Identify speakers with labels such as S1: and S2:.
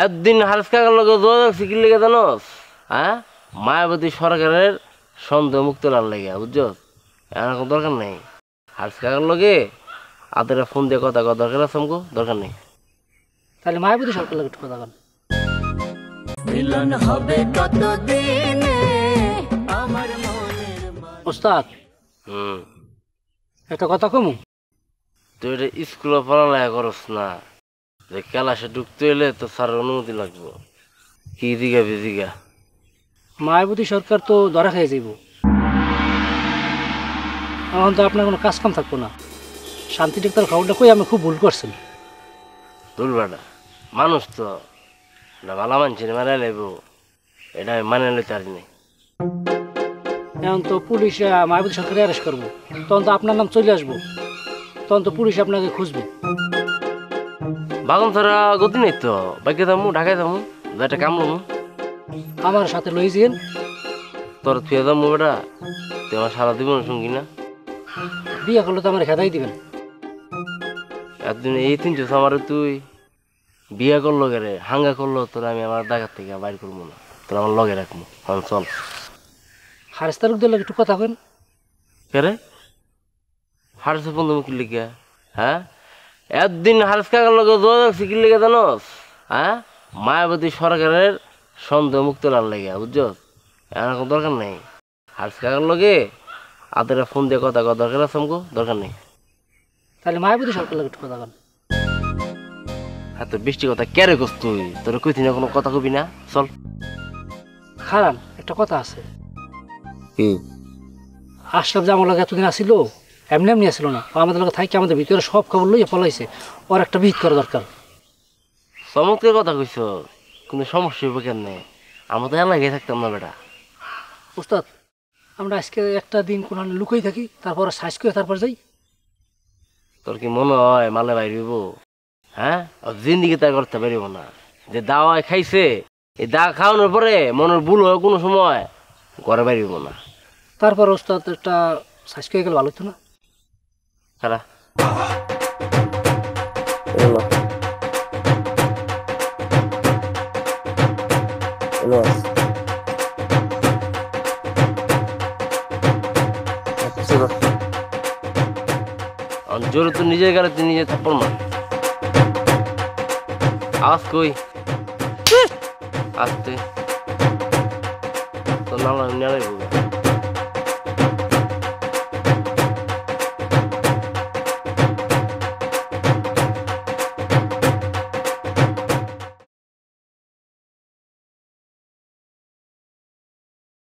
S1: একদিন হারেস কাকার লগে যোগাযোগ কি লেগে জানোস? হ্যাঁ, মায়াবতী সরকারের সন্দেহ মুক্ত লাল লেগে, বুঝছো? এর কোনো দরকার নেই। হারেস কাকার লগে আদের ফোন দিয়ে কথা কথা দরকার আছে আমগো, দরকার নেই।
S2: তাহলে মায়াবতী সরকার লাগে একটু কথা কন।
S3: মিলন হবে কতদিনে আমার মনের
S2: ওস্তাদ একটা কথা কমু।
S1: তুই এটা স্কুলে পড়ালেখা করস না, যে ক্লাসে ঢুকতে এলে তো স্যারের অনুমতি লাগবো। কি দিঘা বিজিগা?
S2: মায়াবতী সরকার তো ধরা খেয়ে যাইব, এখন তো আপনার কোনো কাজ কাম থাকবো না। শান্তি ডাক্তার খবরটা কই আমি খুব ভুল করছেন।
S1: তুলবাটা মানুষ তো ভালো মানছি মানে লাইব, এটা আমি মানে লইতে পারিনি।
S2: এখন তো পুলিশ মায়াবতী সরকার অ্যারেস্ট করবো, তখন তো আপনার নাম চলে আসবো, তখন তো পুলিশ আপনাকে খুঁজবে।
S1: বাগান ছাড়া গতি নেই তো, বাইকে যাবো ঢাকায় যাবো, একটা কাম লবো।
S2: আমার সাথে লই যেন।
S1: তোর থুয়ে যাবো বেটা, তুই আমার সারা জীবন সঙ্গী না।
S2: বিয়ে করলে তো আমার খেদাই দিবেন।
S1: একদিন এই তিন চোষ আমার তুই বিয়ে করলো গেলে হাঙ্গা করলো, তোর আমি আমার ডাকাত থেকে বাইর করবো না, তোর আমার লগে রাখবো। হ্যাঁ চল।
S2: হারেস তালুকদের লাগে একটু কথা কেন?
S1: কে হারেস বন্ধু মুখি লিখে? হ্যাঁ, একদিন হারেস কাকার লগে যোগাযোগ কি লেগে জানোস? হ্যাঁ, মায়াবতী সরকারের সন্দেহ মুক্ত লাল লেগে, বুঝছো? এর কোনো দরকার নেই। হারেস কাকার লগে আদের ফোন দিয়ে কথা কথা দরকার আছে আমগো, দরকার নেই।
S2: তাহলে মায়াবতী সরকার লাগে একটু কথা কেন?
S1: এত বৃষ্টি কথা কেরে করছ তুই? তোর কইতি না কোনো কথা কবি না, চল।
S2: খারান একটা কথা আছে।
S1: কি?
S2: আশরাফ যে আমার লগে এতদিন আসিল, এমনি এমনি আসিল না, ও আমাদের লগে থাকি আমাদের ভিতরে সব খবর লইয়া পলাইছে। ওর একটা বিহিত করা দরকার।
S1: চমৎকার কথা কইছ, কিন্তু সমস্যা হইব কেন? আমরা তো এলাকায় থাকতাম না বেটা।
S2: উস্তাদ, আমরা আজকে একটা দিন কোন লুকাই থাকি, তারপর সাইজ করে তারপর যাই।
S1: তোর কি মনে হয় মালে বাইরিব? হ্যাঁ, জিন্দিগি তাই করতে পারিব না। যে দাওয়ায় খাইছে, এই দা খাওয়ানোর পরে মনের ভুল হয় কোনো সময় ঘরে বাইরিব না।
S2: তারপর উস্তাদ একটা সাইজ করে গেলে ভালো হতো না?
S1: খারা জোরে তো নিজের গালে তুই নিজে থাপ্পড় মার। আওয়াজ কই আসতে তো নালা নালাই